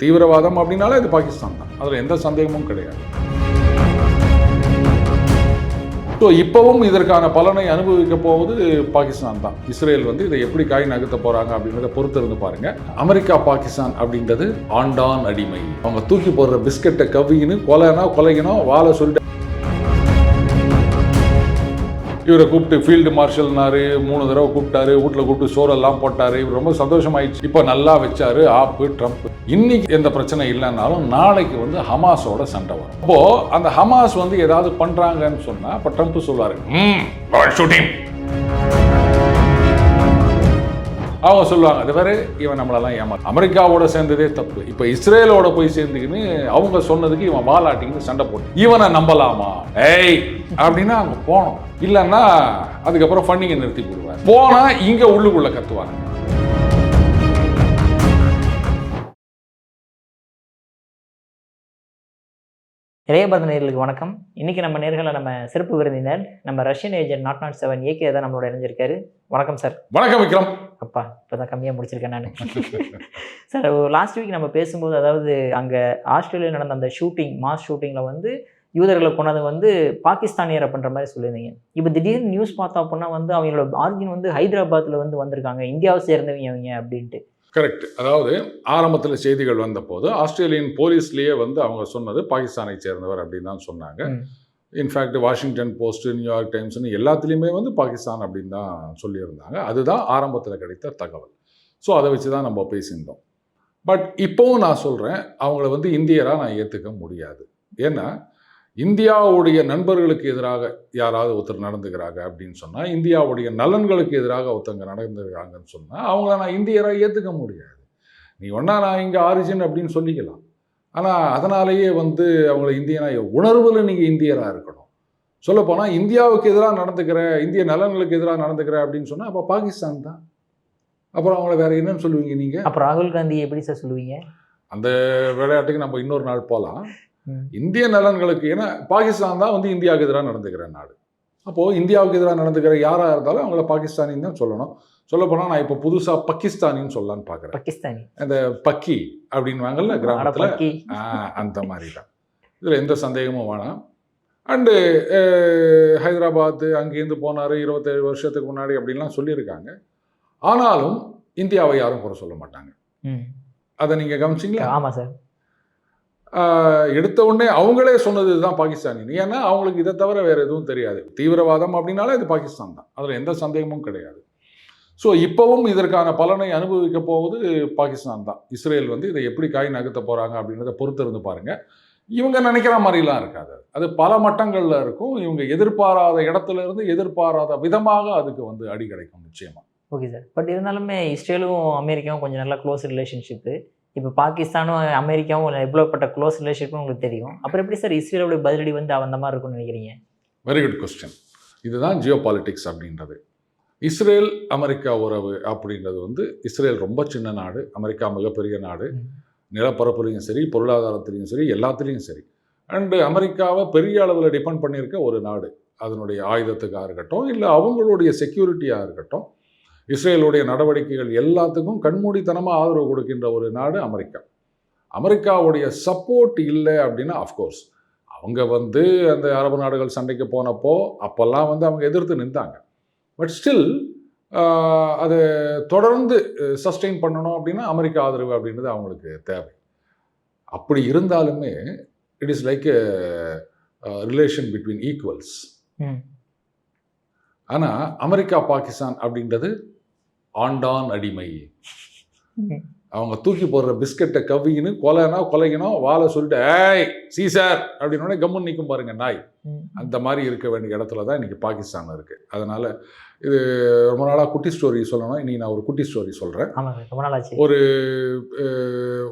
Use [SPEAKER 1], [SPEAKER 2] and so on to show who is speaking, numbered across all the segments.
[SPEAKER 1] தீவிரவாதம் அப்படின்னாலே இது பாகிஸ்தான் தான், அதில் எந்த சந்தேகமும் கிடையாது. ஸோ இப்போவும் இதற்கான பலனை அனுபவிக்க போவது பாகிஸ்தான் தான். இஸ்ரேல் வந்து இதை எப்படி காய் நகர்த்த போகிறாங்க அப்படின்றத பொறுத்து இருந்து பாருங்கள். அமெரிக்கா பாகிஸ்தான் அப்படின்றது ஆண்டான் அடிமை. அவங்க தூக்கி போடுற பிஸ்கெட்டை கவின்னு கொலைக்கணும் வாழை சொல்லிட்டு இவரை கூப்பிட்டு ஃபீல்டு மார்ஷல்னாரு, 3 தடவை கூப்பிட்டாரு, வீட்டில் கூப்பிட்டு சோறெல்லாம் போட்டார். இவர் ரொம்ப சந்தோஷமாயிடுச்சு. இப்போ நல்லா வச்சாரு ஆப்பு ட்ரம்ப். இன்னைக்கு எந்த பிரச்சனை இல்லைன்னாலும் நாளைக்கு வந்து ஹமாஸோட சண்டை வரும். அப்போ அந்த ஹமாஸ் வந்து ஏதாவது பண்றாங்கன்னு சொன்னா அப்போ ட்ரம்ப் சொல்லுவாரு அவங்க சொல்லுவாங்க, அது வேற இவன் நம்மளெல்லாம் ஏமாறு. அமெரிக்காவோட சேர்ந்ததே தப்பு, இப்போ இஸ்ரேலோட போய் சேர்ந்துக்கின்னு அவங்க சொன்னதுக்கு இவன் வாலாட்டின்னு சண்டை போட்டு இவனை நம்பலாமா ஏய் அப்படின்னா அங்கே போனோம். இல்லைன்னா அதுக்கப்புறம் ஃபண்டிங்கை நிறுத்தி போடுவார். போனா இங்க உள்ளுக்குள்ள கத்துவாங்க.
[SPEAKER 2] இளையபாரத நேயர்களுக்கு வணக்கம். இன்னைக்கு நம்ம நேர்களை நம்ம சிறப்பு விருந்தினர் நம்ம ரஷ்யன் ஏஜென்ட் 007 ஏகே தான் நம்மளோட இணைஞ்சிருக்காரு. வணக்கம் சார்.
[SPEAKER 1] வணக்கம் விக்ரம்.
[SPEAKER 2] அப்பா இப்போதான் கம்மியாக முடிச்சிருக்கேன் நான். சார் லாஸ்ட் வீக் நம்ம பேசும்போது, அதாவது அங்கே ஆஸ்திரேலியாவில் நடந்த அந்த மாஸ் ஷூட்டிங்கில் வந்து யூதர்களை கொண்டது வந்து பாகிஸ்தானியரை பண்ணுற மாதிரி சொல்லியிருந்தீங்க. இப்போ திடீர்னு நியூஸ் பார்த்தோம் அப்படின்னா வந்து அவங்களோட ஆரிஜின் வந்து ஹைதராபாத்தில் வந்து வந்திருக்காங்க, இந்தியாவை சேர்ந்தவங்க அவங்க அப்படின்ட்டு.
[SPEAKER 1] கரெக்ட். அதாவது ஆரம்பத்தில் செய்திகள் வந்த போது ஆஸ்திரேலியன் போலீஸ்லேயே வந்து அவங்க சொன்னது பாகிஸ்தானை சேர்ந்தவர் அப்படின்னு தான் சொன்னாங்க. இன்ஃபேக்ட் வாஷிங்டன் போஸ்ட், நியூயார்க் டைம்ஸ்னு எல்லாத்துலேயுமே வந்து பாகிஸ்தான் அப்படின்னு தான் சொல்லியிருந்தாங்க. அதுதான் ஆரம்பத்தில் கிடைத்த தகவல். ஸோ அதை வச்சு தான் நம்ம பேசியிருந்தோம். பட் இப்போவும் நான் சொல்கிறேன், அவங்கள வந்து இந்தியராக நான் ஏற்றுக்க முடியாது. ஏன்னா இந்தியாவுடைய நண்பர்களுக்கு எதிராக யாராவது ஒருத்தர் நடந்துக்கிறாங்க அப்படின்னு சொன்னால், இந்தியாவுடைய நலன்களுக்கு எதிராக ஒருத்தங்க நடந்துக்கிறாங்கன்னு சொன்னால் அவங்கள நான் இந்தியராக ஏற்றுக்க முடியாது. நீ ஒன்றா நான் இங்கே ஆரிஜின் அப்படின்னு சொல்லிக்கலாம், ஆனால் அதனாலேயே வந்து அவங்கள இந்தியனாக உணர்வில் நீங்கள் இந்தியராக இருக்கணும். சொல்லப்போனால் இந்தியாவுக்கு எதிராக நடந்துக்கிற, இந்திய நலன்களுக்கு எதிராக நடந்துக்கிற அப்படின்னு சொன்னால் அப்போ பாகிஸ்தான் தான். அப்புறம் அவங்கள வேற என்னன்னு சொல்லுவீங்க நீங்கள்?
[SPEAKER 2] அப்போ ராகுல் காந்தி எப்படி சார் சொல்லுவீங்க?
[SPEAKER 1] அந்த விளையாட்டுக்கு நம்ம இன்னொரு நாள் போகலாம். இந்திய நலன்களுக்கு, ஏன்னா பாகிஸ்தான் தான் வந்து இந்தியாவுக்கு எதிராக நடந்துக்கிற நாடு. அப்போது இந்தியாவுக்கு எதிராக நடந்துக்கிற யாராக இருந்தாலும் அவங்கள பாகிஸ்தானின்னு தான் சொல்லணும். சொல்லப்போனால் நான் இப்போ புதுசாக பாகிஸ்தானின்னு சொல்லலான்னு பார்க்குறேன்.
[SPEAKER 2] பாகிஸ்தானி
[SPEAKER 1] அந்த பக்கி அப்படின்னு வாங்கல கிராமத்தில், அந்த மாதிரி தான். இதில் எந்த சந்தேகமும் வேணாம். அண்டு ஹைதராபாத் அங்கேருந்து போனார் 27 வருஷத்துக்கு முன்னாடி அப்படின்லாம் சொல்லியிருக்காங்க. ஆனாலும் இந்தியாவை யாரும் குறை சொல்ல மாட்டாங்க. அதை நீங்கள் கவனிச்சிங்களா?
[SPEAKER 2] ஆமாம் சார்.
[SPEAKER 1] எடுத்த உடனே அவங்களே சொன்னது தான் பாகிஸ்தானி. ஏன்னா அவங்களுக்கு இதை தவிர வேறு எதுவும் தெரியாது. தீவிரவாதம் அப்படின்னாலே இது பாகிஸ்தான் தான், அதில் எந்த சந்தேகமும் கிடையாது. ஸோ இப்போவும் இதற்கான பலனை அனுபவிக்க போவது பாகிஸ்தான் தான். இஸ்ரேல் வந்து இதை எப்படி காய் நகர்த்த போகிறாங்க அப்படின்றத பொறுத்து இருந்து பாருங்கள். இவங்க நினைக்கிற மாதிரிலாம் இருக்காது, அது பல மட்டங்களில் இருக்கும். இவங்க எதிர்பாராத இடத்துல இருந்து எதிர்பாராத விதமாக அதுக்கு வந்து அடி கிடைக்கும் நிச்சயமாக.
[SPEAKER 2] Okay sir. பட் இருந்தாலுமே இஸ்ரேலும் அமெரிக்காவும் கொஞ்சம் நல்லா க்ளோஸ் ரிலேஷன்ஷிப்பு. இப்போ பாகிஸ்தானும் அமெரிக்காவும் எவ்வளோப்பட்ட க்ளோஸ் ரிலேஷன்ஷிப்னு உங்களுக்கு தெரியும். அப்புறம் எப்படி சார் இஸ்ரேலோட பதிலடி வந்து அந்த மாதிரி இருக்கும்னு நினைக்கிறீங்க?
[SPEAKER 1] Very good question. இதுதான் ஜியோ பாலிட்டிக்ஸ் அப்படின்றது. இஸ்ரேல் அமெரிக்கா உறவு அப்படின்றது வந்து, இஸ்ரேல் ரொம்ப சின்ன நாடு, அமெரிக்கா மிகப்பெரிய நாடு. நிலப்பரப்புலையும் சரி, பொருளாதாரத்துலேயும் சரி, எல்லாத்துலேயும் சரி. அண்டு அமெரிக்காவை பெரிய அளவில் டிபெண்ட் பண்ணியிருக்க ஒரு நாடு. அதனுடைய ஆயுதத்துக்காக இருக்கட்டும், இல்லை அவங்களுடைய செக்யூரிட்டியாக இருக்கட்டும், இஸ்ரேலுடைய நடவடிக்கைகள் எல்லாத்துக்கும் கண்மூடித்தனமாக ஆதரவு கொடுக்கின்ற ஒரு நாடு அமெரிக்கா. அமெரிக்காவுடைய சப்போர்ட் இல்லை அப்படின்னா அஃப்கோர்ஸ் அவங்க வந்து அந்த அரபு நாடுகள் சண்டைக்கு போனப்போ அப்போல்லாம் வந்து அவங்க எதிர்த்து நின்றாங்க. பட் ஸ்டில் அதை தொடர்ந்து சஸ்டெயின் பண்ணணும் அப்படின்னா அமெரிக்கா ஆதரவு அப்படின்றது அவங்களுக்கு தேவை. அப்படி இருந்தாலுமே it is like relation between equals. ஆனால் அமெரிக்கா பாகிஸ்தான் அப்படின்றது ஆண்டான் அடிமை. அவங்க தூக்கி போடுற பிஸ்கெட்டை கவின்னு கொலைக்கணும் வாழை சொல்லிட்டு ஏய் சீசார் அப்படின்னு கம்முன்னு நிற்கும் பாருங்க நாய். அந்த மாதிரி இருக்க வேண்டிய இடத்துல தான் இன்றைக்கி பாகிஸ்தான் இருக்குது. அதனால் இது ரொம்ப நாளாக குட்டி ஸ்டோரி சொல்லணும். இன்றைக்கி நான் ஒரு குட்டி ஸ்டோரி சொல்கிறேன்.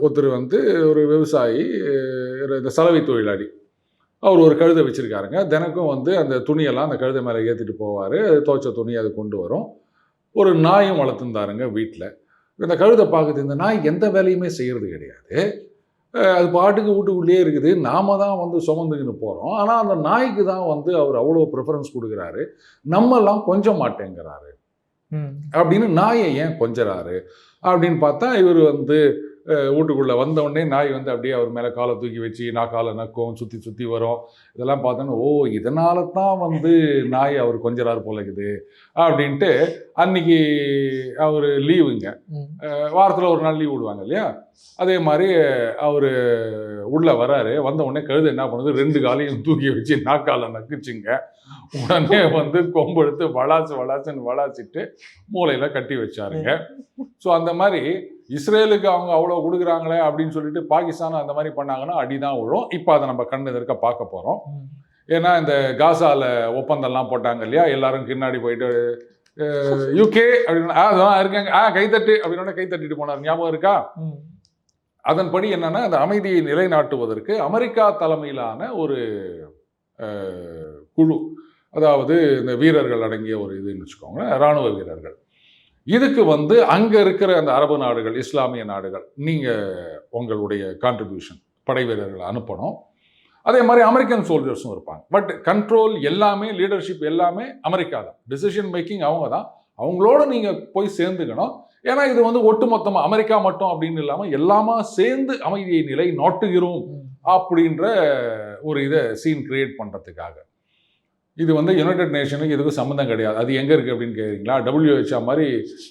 [SPEAKER 1] ஒருத்தர் வந்து ஒரு விவசாயி, இந்த சலவை தொழிலாளி. அவர் ஒரு கழுதை வச்சுருக்காருங்க. தினக்கும் வந்து அந்த துணியெல்லாம் அந்த கழுதை மேலே ஏற்றிட்டு போவார். துவைச்ச துணி அது கொண்டு வரும். ஒரு நாயும் வளர்த்துருந்தாருங்க வீட்டில். இந்த கழுதை பார்க்குது, இந்த நாய் எந்த வேலையுமே செய்கிறது கிடையாது, அது பாட்டுக்கு வீட்டுக்குள்ளேயே இருக்குது, நாம தான் வந்து சுமந்துக்கின்னு போகிறோம். ஆனால் அந்த நாய்க்கு தான் வந்து அவர் அவ்வளோ ப்ரிஃபரன்ஸ் கொடுக்குறாரு, நம்மெல்லாம் கொஞ்சம் மாட்டேங்கிறாரு அப்படின்னு நாயை ஏன் கொஞ்சறாரு அப்படின்னு பார்த்தா, இவர் வந்து வீட்டுக்குள்ளே வந்த உடனே நாய் வந்து அப்படியே அவர் மேலே காலை தூக்கி வச்சு காலை நக்கும், சுற்றி சுற்றி வரும். இதெல்லாம் பார்த்தோன்னா ஓ இதனால தான் வந்து நாய் அவர் கொஞ்சறாரு போல இருக்குது அப்படின்ட்டு அன்னைக்கு அவர் லீவுங்க. வாரத்தில் ஒரு நாள் லீவ் விடுவாங்க இல்லையா, அதே மாதிரி அவர் உள்ளே வராரு. வந்த உடனே கழுதை என்ன பண்ணுது, 2 காலையும் தூக்கி வச்சு நாக்கால நக்குச்சுங்க. உடனே வந்து கொம்பு எடுத்து வளாச்சுன்னு வளாச்சிட்டு மூளையில் கட்டி வச்சாருங்க. ஸோ அந்த மாதிரி இஸ்ரேலுக்கு அவங்க அவ்வளோ கொடுக்குறாங்களே அப்படின்னு சொல்லிட்டு பாகிஸ்தான் அந்த மாதிரி பண்ணாங்கன்னா அடிதான் விழும். இப்போ அதை நம்ம கண்ணு எதிர்க்க பார்க்க போகிறோம். ஏன்னா இந்த காசாவில் ஒப்பந்தம்லாம் போட்டாங்க இல்லையா, எல்லாரும் பின்னாடி போயிட்டு யூகே அப்படின்னு அதான் இருக்காங்க கைத்தட்டு அப்படின்னா கை தட்டிட்டு போனார், ஞாபகம் இருக்கா? அதன்படி என்னன்னா அந்த அமைதியை நிலைநாட்டுவதற்கு அமெரிக்கா தலைமையிலான ஒரு குழு, அதாவது இந்த வீரர்கள் அடங்கிய ஒரு இதுன்னு வச்சுக்கோங்க, இராணுவ வீரர்கள். இதுக்கு வந்து அங்கே இருக்கிற அந்த அரபு நாடுகள், இஸ்லாமிய நாடுகள், நீங்கள் உங்களுடைய கான்ட்ரிபியூஷன் படை வீரர்களை அனுப்பணும். அதே மாதிரி அமெரிக்கன் சோல்ஜர்ஸும் இருப்பாங்க. பட் கண்ட்ரோல் எல்லாமே, லீடர்ஷிப் எல்லாமே அமெரிக்கா தான். டிசிஷன் மேக்கிங் அவங்க தான். அவங்களோட நீங்கள் போய் சேர்ந்துக்கணும். ஏன்னா இது வந்து ஒட்டுமொத்தமாக அமெரிக்கா மட்டும் அப்படின்னு இல்லாமல் எல்லாமா சேர்ந்து அமைதியை நிலை நாட்டுகிறோம் அப்படின்ற ஒரு இதை சீன் கிரியேட் பண்ணுறதுக்காக. இது வந்து யுனைடெட் நேஷனுக்கு இதுக்கு சம்மந்தம் கிடையாது. அது எங்கே இருக்குது அப்படின்னு கேட்குறீங்களா? WHO மாதிரி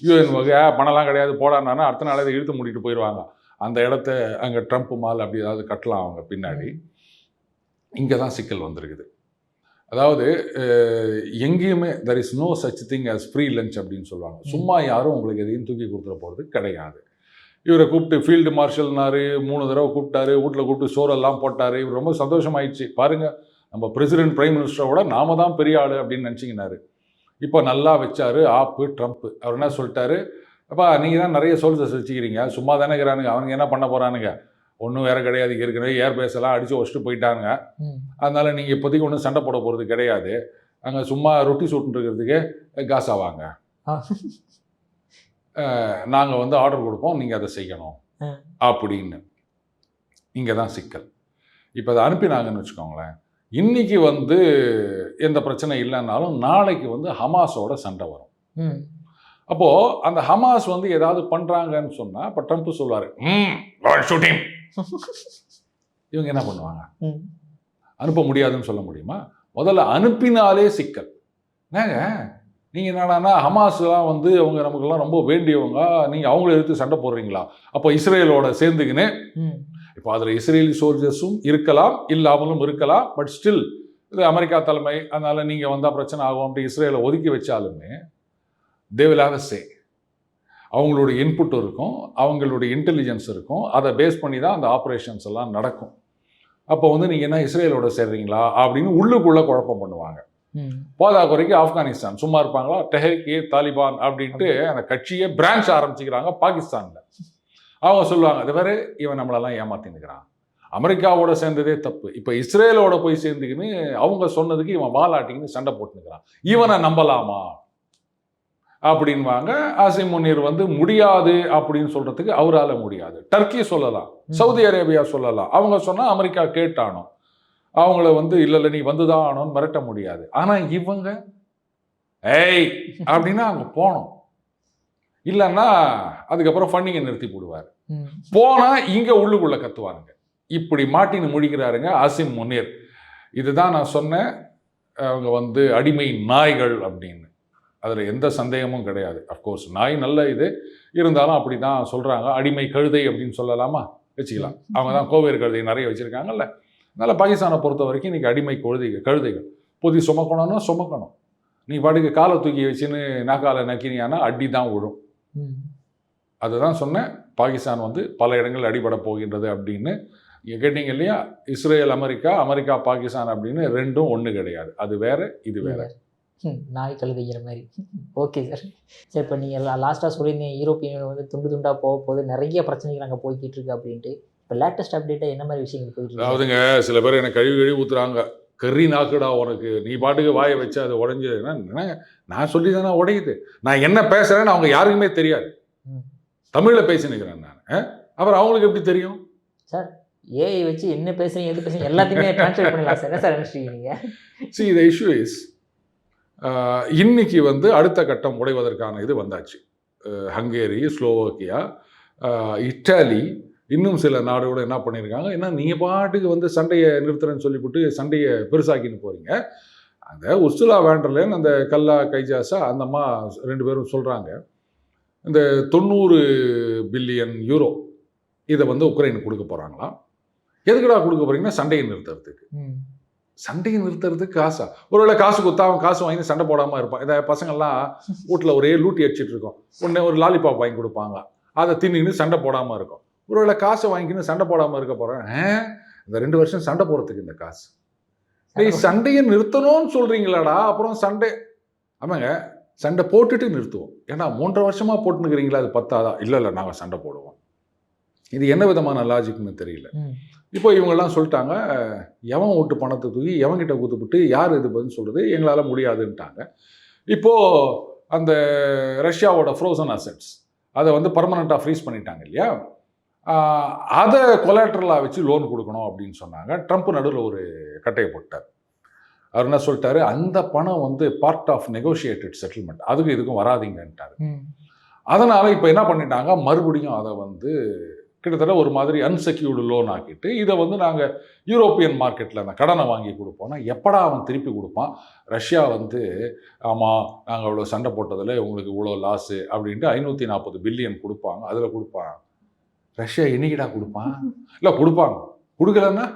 [SPEAKER 1] UN வகை பணம்லாம் கிடையாது போடானா அடுத்த நாள் அதை இழுத்து மூடிட்டு போயிடுவாங்க. அந்த இடத்த அங்கே ட்ரம்ப் மால் அப்படி ஏதாவது கட்டலாம் அவங்க பின்னாடி. இங்கே தான் சிக்கல் வந்திருக்குது. அதாவது எங்கேயுமே there is no such thing as free lunch அப்படின்னு சொல்லுவாங்க. சும்மா யாரும் உங்களுக்கு எதையும் தூக்கி கொடுத்துட போகிறது கிடையாது. இவரை கூப்பிட்டு ஃபீல்டு மார்ஷல்னாரு, 3 தடவை கூப்பிட்டாரு, வீட்டில் கூப்பிட்டு சோறெல்லாம் போட்டார். இவர் ரொம்ப சந்தோஷமாயிடுச்சு. பாருங்கள், நம்ம பிரசிடென்ட் பிரைம் மினிஸ்டரோட நாம தான் பெரிய ஆள் அப்படின்னு நினச்சிக்கினாரு. இப்போ நல்லா வச்சாரு ஆப்பு ட்ரம்ப். அவர் என்ன சொல்லிட்டாரு, அப்பா நீங்கள் தான் நிறைய சோல்ஜர்ஸ் வச்சுக்கிறீங்க, சும்மா தானே இருக்கிறானுங்க, அவனுங்க என்ன பண்ண போகிறானுங்க, ஒன்றும் வேறு கிடையாது, ஏற்கனவே ஏர்பேஸ் எல்லாம் அடித்து வச்சுட்டு போயிட்டாங்க, அதனால் நீங்கள் இப்போதைக்கு ஒன்றும் சண்டை போட போகிறது கிடையாது, அங்கே சும்மா ரொட்டி சுட்டுருக்கிறதுக்கு காசா வாங்க, நாங்கள் வந்து ஆர்டர் கொடுப்போம், நீங்கள் அதை செய்யணும் அப்படின்னு. இங்கே தான் சிக்கல். இப்போ அதை அனுப்பினாங்கன்னு வச்சுக்கோங்களேன், இன்னைக்கு வந்து எந்த பிரச்சனை இல்லைன்னாலும் நாளைக்கு வந்து ஹமாஸோட சண்டை வரும். அப்போது அந்த ஹமாஸ் வந்து ஏதாவது பண்ணுறாங்கன்னு சொன்னால் இப்போ ட்ரம்ப் சொல்லுவார் ஷூட்டிங். இவங்க என்ன பண்ணுவாங்க? அனுப்ப முடியாதுன்னு சொல்ல முடியுமா? முதல்ல அனுப்பினாலே சிக்கல். நீங்கள் என்னன்னா ஹமாஸ்லாம் வந்து அவங்க நமக்கெல்லாம் ரொம்ப வேண்டியவங்க, நீங்கள் அவங்கள எடுத்து சண்டை போடுறீங்களா? அப்போ இஸ்ரேலோட சேர்ந்துக்கின்னு, இப்போ அதில் இஸ்ரேலி சோல்ஜர்ஸும் இருக்கலாம், இல்லாமலும் இருக்கலாம். பட் ஸ்டில் இது அமெரிக்கா தலைமை, அதனால் நீங்கள் வந்தால் பிரச்சனை ஆகும் அப்படி இஸ்ரேலை ஒதுக்கி வச்சாலுமே தே வில் ஹேவ் எ சே. அவங்களுடைய இன்புட் இருக்கும், அவங்களுடைய இன்டெலிஜென்ஸ் இருக்கும், அதை பேஸ் பண்ணி தான் அந்த ஆப்ரேஷன்ஸ் எல்லாம் நடக்கும். அப்போ வந்து நீங்கள் என்ன இஸ்ரேலோட சேர்றீங்களா அப்படின்னு உள்ளுக்குள்ளே குழப்பம் பண்ணுவாங்க. போதா குறைக்கு ஆப்கானிஸ்தான் சும்மா இருப்பாங்களா? தெஹ்ரீக்-இ-தாலிபான் அப்படின்ட்டு அந்த கட்சியை பிரான்ச் ஆரம்பிச்சுக்கிறாங்க பாகிஸ்தானில். அவங்க சொல்லுவாங்க, அது வேறு இவன் நம்மளெல்லாம் ஏமாத்தினுக்கிறான், அமெரிக்காவோட சேர்ந்ததே தப்பு, இப்போ இஸ்ரேலோட போய் சேர்ந்துக்கின்னு அவங்க சொன்னதுக்கு இவன் வாலாட்டிக்கின்னு சண்டை போட்டுனுக்கிறான், இவனை நம்பலாமா அப்படின்வாங்க. ஆசிம் முனீர் வந்து முடியாது அப்படின்னு சொல்கிறதுக்கு அவரால் முடியாது. டர்க்கி சொல்லலாம், சவுதி அரேபியா சொல்லலாம், அவங்க சொன்னால் அமெரிக்கா கேட்டானோ, அவங்கள வந்து இல்லை நீ வந்து தான் ஆனோன்னு மிரட்ட முடியாது. ஆனால் இவங்க ஏய் அப்படின்னா அங்கே போனோம், இல்லைன்னா அதுக்கப்புறம் ஃபண்டிங்கை நிறுத்தி போடுவார். போனால் இங்கே உள்ளுக்குள்ளே கத்துவாருங்க. இப்படி மாட்டின்னு முழிக்கிறாருங்க ஆசிம் முனீர். இதுதான் நான் சொன்னேன், அவங்க வந்து அடிமை நாய்கள் அப்படின்னு. அதில் எந்த சந்தேகமும் கிடையாது. அஃப்கோர்ஸ் நாய் நல்ல இது இருந்தாலும் அப்படி தான் சொல்கிறாங்க. அடிமை கழுதை அப்படின்னு சொல்லலாமா? வச்சுக்கலாம். அவங்க தான் கோவேறு கழுதை நிறைய வச்சுருக்காங்கல்ல. அதனால் பாகிஸ்தானை பொறுத்த வரைக்கும் இன்றைக்கி அடிமை கழுதைகள் பொதி சுமக்கணும்னா சுமக்கணும். நீ பாட்டுக்கு காலை தூக்கி வச்சுன்னு நாக்கால நக்கினியானா அடி தான் விழும். அதுதான் சொன்னேன், பாகிஸ்தான் வந்து பல இடங்கள் அடிபட போகின்றது அப்படின்னு. நீங்கள் கேட்டீங்க இல்லையா, இஸ்ரேல் அமெரிக்கா, அமெரிக்கா பாகிஸ்தான் அப்படின்னு ரெண்டும் ஒன்று கிடையாது. அது வேற, இது வேற.
[SPEAKER 2] நாய் கழுதைங்கிற மாதிரி. Okay sir. சரி, இப்போ நீங்கள் லாஸ்ட்டாக சொல்லியிருந்தீங்க யூரோப்பியன் யூனியன் வந்து துண்டு துண்டாக போகும்போது நிறைய பிரச்சனைகள் அங்கே போய்கிட்டு இருக்கு அப்படின்ட்டு. இப்போ லேட்டஸ்ட் அப்டேட்டாக என்ன மாதிரி விஷயங்கள் போயிட்டு இருக்கு?
[SPEAKER 1] அதாவதுங்க, சில பேர் எனக்கு கழுவி ஊற்றுறாங்க, கறி நாக்குடா உனக்கு, நீ பாட்டுக்கு வாயை வச்சு அது உடஞ்சதுன்னா, நான் சொல்லி தானே உடையுது. நான் என்ன பேசுகிறேன்னு அவங்க யாருக்குமே தெரியாது. தமிழில் பேசினுக்கிறேன் நான், அப்புறம் அவங்களுக்கு எப்படி தெரியும்?
[SPEAKER 2] சார் ஏஐ வச்சு என்ன பேசுறீங்க, எது பேசுறீங்க எல்லாத்தையுமே ட்ரான்ஸ்லேட் பண்ணலாம் சார். என்ன sir நினைச்சிருக்கீங்க?
[SPEAKER 1] See, the issue is இன்னைக்கு வந்து அடுத்த கட்டம் உடைவதற்கான இது வந்தாச்சு. ஹங்கேரி, ஸ்லோவாக்கியா, இட்டாலி, இன்னும் சில நாடுகளோட என்ன பண்ணியிருக்காங்க, ஏன்னா நீங்கள் பாட்டுக்கு வந்து சண்டையை நிறுத்துறேன்னு சொல்லிவிட்டு சண்டையை பெருசாக்கின்னு போகிறீங்க. அந்த உர்சுலா வேண்டர்லேன் அந்த கல்லா கைஜாஸா அந்த அம்மா 2 பேரும் சொல்கிறாங்க, இந்த 90 பில்லியன் யூரோ இதை வந்து உக்ரைனுக்கு கொடுக்க போகிறாங்களாம். எதுக்குடா கொடுக்க போகிறீங்கன்னா சண்டையை நிறுத்துறதுக்கு. சண்டையை நிறுத்துறதுக்கு காசா? ஒருவேளை காசு கொடுத்தா அவன் காசு வாங்கி சண்டை போடாமல் இருப்பான். இந்த பசங்கள்லாம் வீட்டில் ஒரே லூட்டி அடிச்சிட்டு இருக்கோம், உடனே ஒரு லாலிபாப் வாங்கி கொடுப்பாங்க, அதை தின்னு சண்டை போடாமல் இருக்கும். ஒருவேளை காசை வாங்கிக்கின்னு சண்டை போடாமல் இருக்க போகிறேன். இந்த 2 வருஷம் சண்டை போகிறதுக்கு இந்த காசு. சண்டையை நிறுத்தணும்னு சொல்கிறீங்களாடா, அப்புறம் சண்டை ஆமாங்க சண்டை போட்டுட்டு நிறுத்துவோம். ஏன்னா 3.5 வருஷமாக போட்டுனுக்கிறீங்களா, அது பத்தாதா? இல்லை நாங்கள் சண்டை போடுவோம். இது என்ன விதமான லாஜிக்னு தெரியல. இப்போ இவங்கெல்லாம் சொல்லிட்டாங்க, எவன் ஓட்டு பணத்தை தூக்கி எவன்கிட்ட கொடுத்துவிட்டு யார் இது பதில் சொல்கிறது, எங்களால் முடியாதுன்ட்டாங்க. இப்போது அந்த ரஷ்யாவோட ஃப்ரோசன் அசெட்ஸ் அதை வந்து பர்மனெண்ட்டாக ஃப்ரீஸ் பண்ணிட்டாங்க இல்லையா, அதை கொலாட்ரலாக வச்சு லோன் கொடுக்கணும் அப்படின்னு சொன்னாங்க. ட்ரம்ப் நடுவில் ஒரு கட்டையை போட்டார். அவர் என்ன சொல்லிட்டாரு, அந்த பணம் வந்து பார்ட் ஆஃப் நெகோஷியேட்டட் செட்டில்மெண்ட், அதுக்கும் இதுக்கும் வராதிங்கன்ட்டார். அதனால் இப்போ என்ன பண்ணிட்டாங்க, மறுபடியும் அதை வந்து கிட்டத்தட்ட ஒரு மாதிரி அன்செக்யூர்டு லோன் ஆக்கிட்டு இதை வந்து நாங்கள் யூரோப்பியன் மார்க்கெட்டில் அந்த கடனை வாங்கி கொடுப்போம்னா எப்படா அவன் திருப்பி கொடுப்பான்? ரஷ்யா வந்து ஆமாம் நாங்கள் இவ்வளோ சண்டை போட்டதில் உங்களுக்கு இவ்வளோ லாஸு அப்படின்ட்டு 540 பில்லியன் கொடுப்பாங்க. அதில் கொடுப்பான். ரஷ்யா என்னைக்கிடா கொடுப்பான்? இல்லை கொடுப்பாங்க, கொடுக்கலன்னா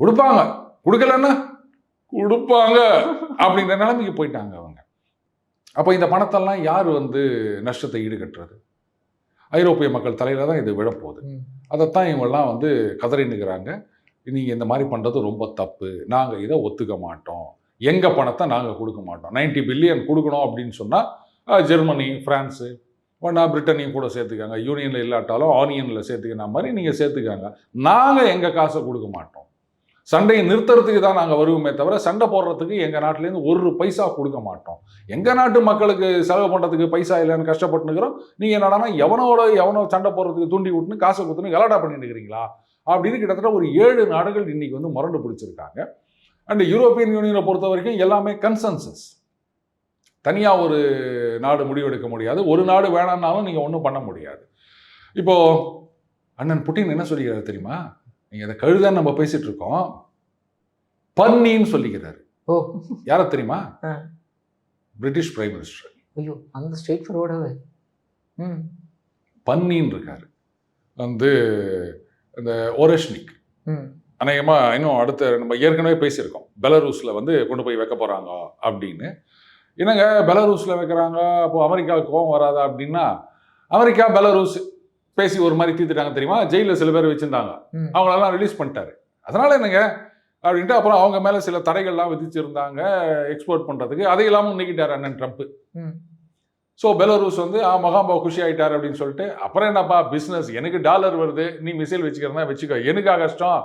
[SPEAKER 1] கொடுப்பாங்க, கொடுக்கலன்னா கொடுப்பாங்க அப்படின்ற நிலைமைக்கு போயிட்டாங்க அவங்க. அப்போ இந்த பணத்தெல்லாம் யார் வந்து நஷ்டத்தை ஈடுகட்டுறது? ஐரோப்பிய மக்கள் தலையில் தான் இது விழப்போகுது. அதைத்தான் இவங்கெல்லாம் வந்து கதறினுக்கிறாங்க, நீங்கள் இந்த மாதிரி பண்ணுறது ரொம்ப தப்பு, நாங்கள் இதை ஒத்துக்க மாட்டோம், எங்கள் பணத்தை நாங்கள் கொடுக்க மாட்டோம். 90 பில்லியன் கொடுக்கணும் அப்படின்னு சொன்னால் ஜெர்மனி, ஃப்ரான்ஸு, ஒன்றா பிரிட்டனையும் கூட சேர்த்துக்காங்க, யூனியனில் இல்லாட்டாலும் ஆனியனில் சேர்த்துக்கிற மாதிரி நீங்கள் சேர்த்துக்காங்க, நாங்கள் எங்கள் காசை கொடுக்க மாட்டோம். சண்டையை நிறுத்துறதுக்கு தான் நாங்கள் வருவோமே தவிர சண்டை போடுறதுக்கு எங்கள் நாட்டிலேருந்து 1 பைசா கொடுக்க மாட்டோம். எங்கள் நாட்டு மக்களுக்கு செலவு பண்ணுறதுக்கு பைசா இல்லைன்னு கஷ்டப்பட்டுனுக்கிறோம், நீங்கள் என்னடானா எவனோ சண்டை போடுறதுக்கு தூண்டி விட்டுன்னு காசை கொடுத்துன்னு கலாட்டா பண்ணிட்டு இருக்கிறீங்களா அப்படின்னு கிட்டத்தட்ட ஒரு 7 நாடுகள் இன்றைக்கி வந்து முரண்டு பிடிச்சிருக்காங்க. அண்ட் யூரோப்பியன் யூனியனை பொறுத்த வரைக்கும் எல்லாமே கன்சென்சஸ். தனியாக ஒரு நாடு முடிவெடுக்க முடியாது, ஒரு நாடு வேணான்னாலும் நீங்கள் ஒன்றும் பண்ண முடியாது. இப்போது அண்ணன் புட்டின் என்ன சொல்லிக்கிறாரு தெரியுமா? நீங்கள் அதை கழுதான் நம்ம பேசிகிட்டு இருக்கோம், பன்னின்னு சொல்லிக்கிறாரு.
[SPEAKER 2] ஓ,
[SPEAKER 1] யாரை தெரியுமா? British prime minister.
[SPEAKER 2] ஐயோ, அந்த ஸ்ட்ரெயிட் ஃபார்வர்டாகவே
[SPEAKER 1] பன்னின்னு இருக்காரு. வந்து இந்த ஓரெஷ்னிக் அநேகமாக இன்னும் அடுத்த நம்ம ஏற்கனவே பேசியிருக்கோம், பெலரூஸில் வந்து கொண்டு போய் வைக்க போகிறாங்க அப்படின்னு. என்னங்க பெலரூஸில் வைக்கிறாங்க, அப்போது அமெரிக்காவுக்கு கோவம் வராதா அப்படின்னா, அமெரிக்கா பெலரூஸ் பேசி ஒரு மாதிரி தீர்த்துட்டாங்க தெரியுமா? ஜெயிலில் சில பேர் வச்சுருந்தாங்க, அவங்களெல்லாம் ரிலீஸ் பண்ணிட்டாரு. அதனால் என்னங்க அப்படின்ட்டு அப்புறம் அவங்க மேலே சில தடைகள்லாம் விதிச்சிருந்தாங்க எக்ஸ்போர்ட் பண்ணுறதுக்கு, அதை இல்லாமல் நீக்கிட்டார் அண்ணன் ட்ரம்ப். ஸோ பெலரூஸ் வந்து மகாம்பா குஷி ஆகிட்டார் அப்படின்னு சொல்லிட்டு, அப்புறம் என்னப்பா பிஸ்னஸ், எனக்கு டாலர் வருது, நீ மிசைல் வச்சுக்கிறதா வச்சுக்கோ, எனக்கா கஷ்டம்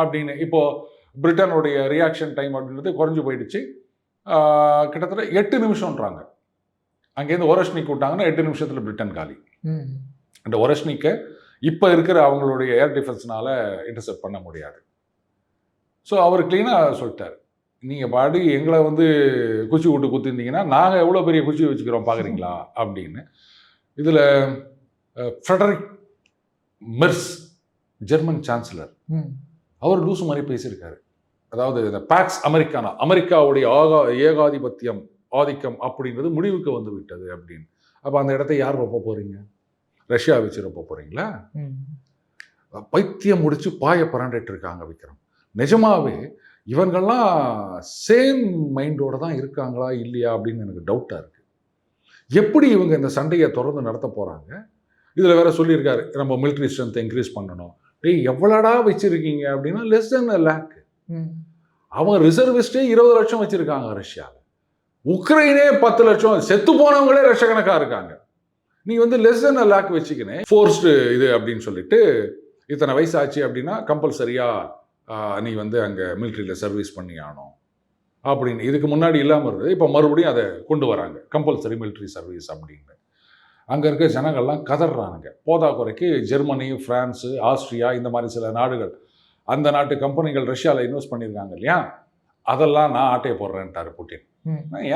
[SPEAKER 1] அப்படின்னு. இப்போது பிரிட்டனுடைய ரியாக்ஷன் டைம் அப்படின்றது குறைஞ்சி போயிடுச்சு. கிட்டத்தட்ட 8 நிமிஷம்ன்றாங்க. அங்கேருந்து ஓரஷ்னிக் விட்டாங்கன்னா 8 நிமிஷத்தில் பிரிட்டன் காலி. அந்த ஒரஷ்னிக்கை இப்போ இருக்கிற அவங்களுடைய ஏர் டிஃபென்ஸ்னால இன்டர்செப்ட் பண்ண முடியாது. ஸோ அவர் கிளீனாக சொல்லிட்டார், நீங்கள் பாடி எங்களை வந்து குச்சி விட்டு குத்திருந்தீங்கன்னா நாங்கள் எவ்வளோ பெரிய குச்சி வச்சுக்கிறோம் பார்க்குறீங்களா அப்படின்னு. இதில் ஃப்ரெடரிக் மெர்ஸ், ஜெர்மன் சான்சலர், அவர் லூசு மாதிரி பேசியிருக்காரு. அதாவது இந்த பேக்ஸ் அமெரிக்கானா, அமெரிக்காவுடைய ஏகாதிபத்தியம் ஆதிக்கம் அப்படின்றது முடிவுக்கு வந்து விட்டது அப்படின்னு. அப்போ அந்த இடத்த யார் ரொப்ப போகிறீங்க? ரஷ்யா வச்சு ரொப்ப போகிறீங்களா? பைத்தியம் முடிச்சு பாய பரண்டிட்டு இருக்காங்க விக்ரம். நிஜமாவே இவங்கெல்லாம் சேம் மைண்டோட தான் இருக்காங்களா இல்லையா அப்படின்னு எனக்கு டவுட்டாக இருக்குது. எப்படி இவங்க இந்த சண்டையை தொடர்ந்து நடத்த போகிறாங்க? இதில் வேற சொல்லியிருக்காரு, நம்ம மிலிட்ரி ஸ்ட்ரென்த்தை இன்க்ரீஸ் பண்ணணும். எவ்வளோடா வச்சுருக்கீங்க அப்படின்னா லெஸ் தென் 1 lakh. அவங்க ரிசர்விஸ்டே 20 லட்சம் வச்சுருக்காங்க ரஷ்யாவில். உக்ரைனே 10 லட்சம், செத்து போனவங்களே லட்சக்கணக்காக இருக்காங்க. நீ வந்து லெஸ் தென் 1 lakh வச்சுக்கினேன் ஃபோர்ஸ்டு இது அப்படின்னு சொல்லிட்டு, இத்தனை வயசு ஆச்சு அப்படின்னா கம்பல்சரியாக நீ வந்து அங்கே மிலிட்ரியில் சர்வீஸ் பண்ணி ஆகணும் அப்படின்னு. இதுக்கு முன்னாடி இல்லாமல் இருந்தது, இப்போ மறுபடியும் அதை கொண்டு வராங்க, கம்பல்சரி மிலிட்ரி சர்வீஸ் அப்படின்னு. அங்கே இருக்க ஜனங்கள்லாம் கதறானுங்க. போதா குறைக்கு ஜெர்மனி, ஃப்ரான்ஸு, ஆஸ்திரியா இந்த மாதிரி சில நாடுகள், அந்த நாட்டு கம்பெனிகள் ரஷ்யாவில் இன்வெஸ்ட் பண்ணியிருக்காங்க இல்லையா, அதெல்லாம் நான் ஆட்டையை போடுறேன்ட்டார் புட்டின்.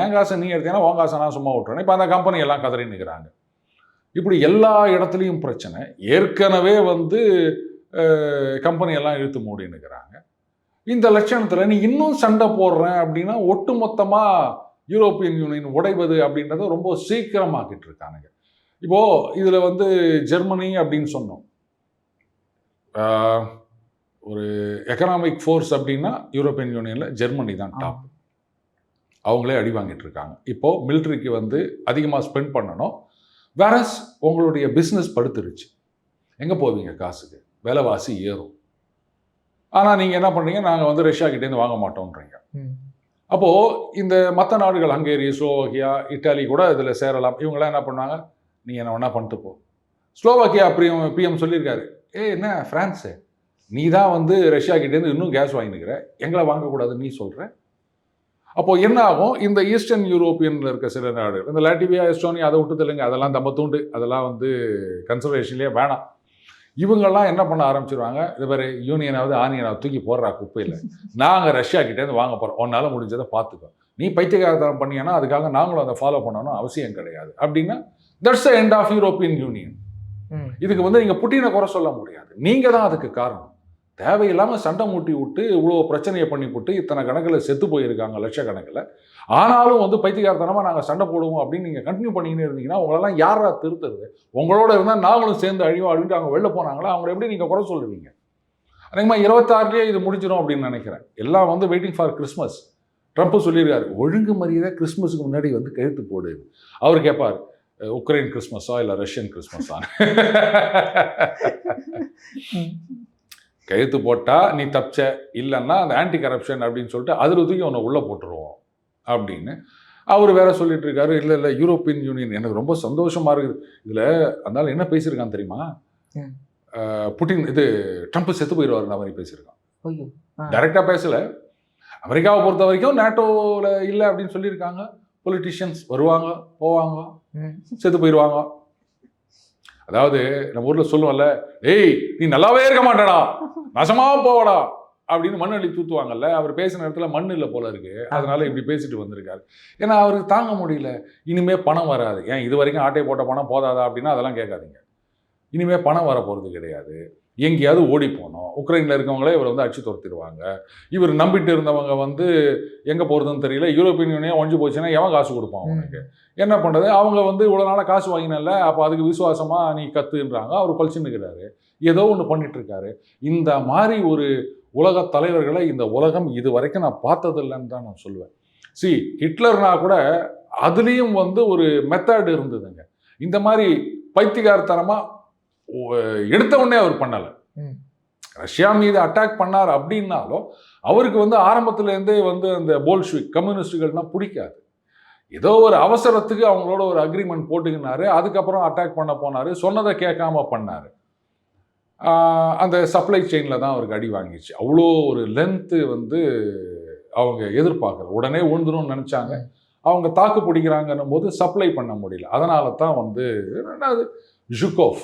[SPEAKER 1] என் காசை நீ எடுத்தீங்கன்னா உன் காசை நான் சும்மா விட்டுறேன். இப்போ அந்த கம்பெனி எல்லாம் கதறின்னுக்கிறாங்க. இப்படி எல்லா இடத்துலையும் பிரச்சனை. ஏற்கனவே வந்து கம்பெனியெல்லாம் இழுத்து மூடினுக்கிறாங்க. இந்த லட்சணத்தில் நீ இன்னும் சண்டை போடுறேன் அப்படின்னா ஒட்டுமொத்தமாக யூரோப்பியன் யூனியன் உடைவது அப்படின்றத ரொம்ப சீக்கிரமாக்கிட்டு இருக்கானுங்க. இப்போது இதில் வந்து ஜெர்மனி அப்படின்னு சொன்னோம். ஒரு எக்கனாமிக் ஃபோர்ஸ் அப்படின்னா யூரோப்பியன் யூனியனில் ஜெர்மனி தான் டாப். அவங்களே அடி வாங்கிட்டு இருக்காங்க. இப்போது மிலிட்ரிக்கு வந்து அதிகமாக ஸ்பெண்ட் பண்ணணும். வேறஸ் உங்களுடைய பிஸ்னஸ் படுத்துருச்சு. எங்கே போவீங்க காசுக்கு? விலைவாசி ஏறும். ஆனால் நீங்கள் என்ன பண்ணுறீங்க, நாங்கள் வந்து ரஷ்யா கிட்டேருந்து வாங்க மாட்டோன்றீங்க. அப்போது இந்த மற்ற நாடுகள் ஹங்கேரி, ஸ்லோவாக்கியா, இட்டாலி கூட இதில் சேரலாம். இவங்களாம் என்ன பண்ணாங்க, நீ என்ன வேணா பண்ணிட்டு போ. ஸ்லோவாக்கியா பிஎம் சொல்லியிருக்காரு, என்ன ஃப்ரான்ஸு, நீ தான் வந்து ரஷ்யா கிட்டேருந்து இன்னும் கேஸ் வாங்கினுக்கிற, எங்களை வாங்கக்கூடாதுன்னு நீ சொல்கிற. அப்போது என்ன ஆகும், இந்த ஈஸ்டர்ன் யூரோப்பியனில் இருக்க சில நாடுகள், இந்த லாட்வியா, எஸ்டோனியா, அதை விட்டு தெலுங்கு, அதெல்லாம் தம்பத்தூண்டு, அதெல்லாம் வந்து கன்சர்வேஷன்லேயே வேணாம். இவங்கெல்லாம் என்ன பண்ண ஆரம்பிச்சிருவாங்க, இது மாதிரி யூனியனாவது ஆனியனாவது தூக்கி போடுறா குப்பையில், நாங்கள் ரஷ்யா கிட்டேருந்து வாங்க போகிறோம், உன்னால் முடிஞ்சதை பார்த்துக்கோ. நீ பைத்தியகாரத்தனம் பண்ணியானா அதுக்காக நாங்களும் அதை ஃபாலோ பண்ணணும் அவசியம் கிடையாது அப்படின்னா that's the end of European Union. இதுக்கு வந்து நீங்கள் புட்டினை குறை சொல்ல முடியாது. நீங்கள் தான் அதுக்கு காரணம். தேவையில்லாமல் சண்டை மூட்டி விட்டு இவ்வளோ பிரச்சனையை பண்ணி போட்டு இத்தனை கணக்கில் செத்து போயிருக்காங்க, லட்சக்கணக்கில். ஆனாலும் வந்து பைத்தியகாரத்தனமாக நாங்கள் சண்டை போடுவோம் அப்படின்னு நீங்கள் கண்டினியூ பண்ணிக்கினே இருந்தீங்கன்னா உங்களெல்லாம் யாரா திருத்துறது? உங்களோட இருந்தால் நாங்களும் சேர்ந்து அழிவோம் அப்படின்ட்டு அவங்க வெளில போனாங்களா, அவங்களை எப்படி நீங்கள் குறை சொல்லுவீங்க? அதிகமாக 26 இது முடிஞ்சிடும் அப்படின்னு நினைக்கிறேன். எல்லாம் வந்து வெயிட்டிங் ஃபார் கிறிஸ்மஸ். ட்ரம்ப் சொல்லியிருக்காரு, ஒழுங்கு மரியாதை கிறிஸ்மஸுக்கு முன்னாடி வந்து கழுத்து போடு. அவர் கேட்பார், உக்ரைன் கிறிஸ்மஸா இல்லை ரஷ்யன் கிறிஸ்மஸா? கழுத்து போட்டால் நீ தப்பிச்ச, இல்லைன்னா அந்த ஆன்டி கரப்ஷன் அப்படின்னு சொல்லிட்டு அதில் தூக்கி உன்னை உள்ளே போட்டுருவோம் அப்படின்னு அவர் வேற சொல்லிட்டு இருக்காரு. இல்லை யூரோப்பியன் யூனியன் எனக்கு ரொம்ப சந்தோஷமா இருக்குது. இதில் அதனால என்ன பேசியிருக்கான் தெரியுமா, புட்டின் இது ட்ரம்ப் செத்து போயிடுவார் மாதிரி பேசியிருக்கான். டைரக்டாக பேசலை. அமெரிக்காவை பொறுத்த வரைக்கும் நேட்டோவில் இல்லை அப்படின்னு சொல்லியிருக்காங்க. பொலிட்டிஷியன்ஸ் வருவாங்க போவாங்க, செத்து போயிடுவாங்க. அதாவது நம்ம ஊரில் சொல்லுவோம்ல, ஏய் நீ நல்லாவே இருக்க மாட்டடா, நசமாக போவடா அப்படின்னு மண் அள்ளி தூத்துவாங்கல்ல. அவர் பேசின இடத்துல மண் இல்லை போல இருக்கு, அதனால இப்படி பேசிட்டு வந்திருக்காரு. ஏன்னா அவருக்கு தாங்க முடியல. இனிமே பணம் வராது. ஏன் இது வரைக்கும் ஆட்டை போட்ட பணம் போதாதா அப்படின்னா அதெல்லாம் கேட்காதீங்க. இனிமே பணம் வர போகிறது கிடையாது. எங்கேயாவது ஓடி போனோம். உக்ரைனில் இருக்கவங்களே இவர் வந்து அடிச்சு துரத்திடுவாங்க. இவர் நம்பிட்டு இருந்தவங்க வந்து எங்கே போகிறதுன்னு தெரியல. யூரோப்பியன் யூனியன் ஒழிஞ்சு போச்சுன்னா எவன் காசு கொடுப்பான் அவனுக்கு? என்ன பண்ணுறது? அவங்க வந்து இவ்வளோ நாளாக காசு வாங்கினல, அப்போ அதுக்கு விசுவாசமாக நீ கத்துன்றாங்க. அவர் பழிச்சுன்னுக்கிறாரு, ஏதோ ஒன்று பண்ணிட்டு இருக்காரு. இந்த மாதிரி ஒரு உலக தலைவர்களை இந்த உலகம் இது வரைக்கும் நான் பார்த்ததில்லைன்னு தான் நான் சொல்லுவேன். ஹிட்லர்னா கூட அதுலேயும் வந்து ஒரு மெத்தட் இருந்ததுங்க. இந்த மாதிரி பைத்தியகாரத்தனமாக எடுத்த உடனே அவர் பண்ணலை. ரஷ்யா மீது அட்டாக் பண்ணார் அப்படின்னாலும் அவருக்கு வந்து ஆரம்பத்துலேருந்தே வந்து அந்த போல்ஷிவிக் கம்யூனிஸ்டுகள்னால் பிடிக்காது. ஏதோ ஒரு அவசரத்துக்கு அவங்களோட ஒரு அக்ரிமெண்ட் போட்டுக்கினாரு. அதுக்கப்புறம் அட்டாக் பண்ண போனார். சொன்னதை கேட்காம பண்ணார். அந்த சப்ளை செயினில் தான் அவருக்கு அடி வாங்கிச்சு. அவ்வளோ ஒரு லென்த்து வந்து அவங்க எதிர்பார்க்கல. உடனே உழுந்துரும்னு நினச்சாங்க. அவங்க தாக்கு பிடிக்கிறாங்கன்னும் போது சப்ளை பண்ண முடியல. அதனால தான் வந்து ரெண்டாவது ஜுகோவ்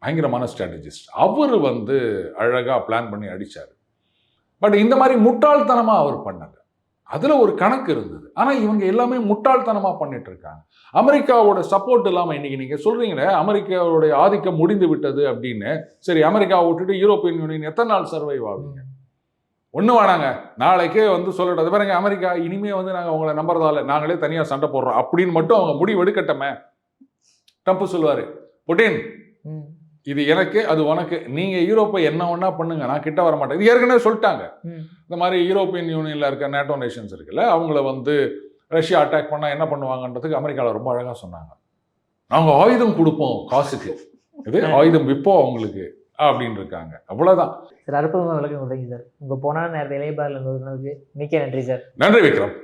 [SPEAKER 1] பயங்கரமான ஸ்ட்ராட்டஜிஸ்ட். அவர் வந்து அழகாக பிளான் பண்ணி அடித்தார். பட் இந்த மாதிரி முட்டாள்தனமாக அவர் பண்ணல. அதில் ஒரு கணக்கு இருந்தது. ஆனால் இவங்க எல்லாமே முட்டாள்தனமாக பண்ணிட்டு இருக்காங்க. அமெரிக்காவோட சப்போர்ட் இல்லாமல் இன்னைக்கு நீங்கள் சொல்கிறீங்களே அமெரிக்காவோடைய ஆதிக்கம் முடிந்து விட்டது அப்படின்னு. சரி, அமெரிக்காவை விட்டுட்டு யூரோப்பியன் யூனியன் எத்தனை நாள் சர்வைவ் ஆகுங்க? ஒன்றும் வேணாங்க, நாளைக்கே வந்து சொல்லட்டது பாருங்க, அமெரிக்கா இனிமே வந்து நாங்கள் உங்களை நம்புறதால நாங்களே தனியாக சண்டை போடுறோம் அப்படின்னு மட்டும் அவங்க முடிவு எடுக்கட்டமே. ட்ரம்ப் சொல்லுவார், புட்டின் இது எனக்கு அது உனக்கு, நீங்கள் யூரோப்பை என்ன ஒன்றா பண்ணுங்க, நான் கிட்ட வர மாட்டேன். இது ஏற்கனவே சொல்லிட்டாங்க. இந்த மாதிரி யூரோப்பியன் யூனியனில் இருக்க நேட்டோ நேஷன்ஸ் இருக்குல்ல, அவங்கள வந்து ரஷ்யா அட்டாக் பண்ணால் என்ன பண்ணுவாங்கன்றதுக்கு அமெரிக்காவில் ரொம்ப அழகாக சொன்னாங்க. நாங்கள் ஆயுதம் கொடுப்போம் காசுக்கு, இது ஆயுதம் விற்போம் அவங்களுக்கு அப்படின்னு இருக்காங்க. அவ்வளோதான்
[SPEAKER 2] சார். அற்புதமாக விளக்கம் கொடுத்தீங்க சார். உங்கள் போனால் நேரத்தை இளையபாரில் மிக்க நன்றி சார்.
[SPEAKER 1] நன்றி விக்ரம்.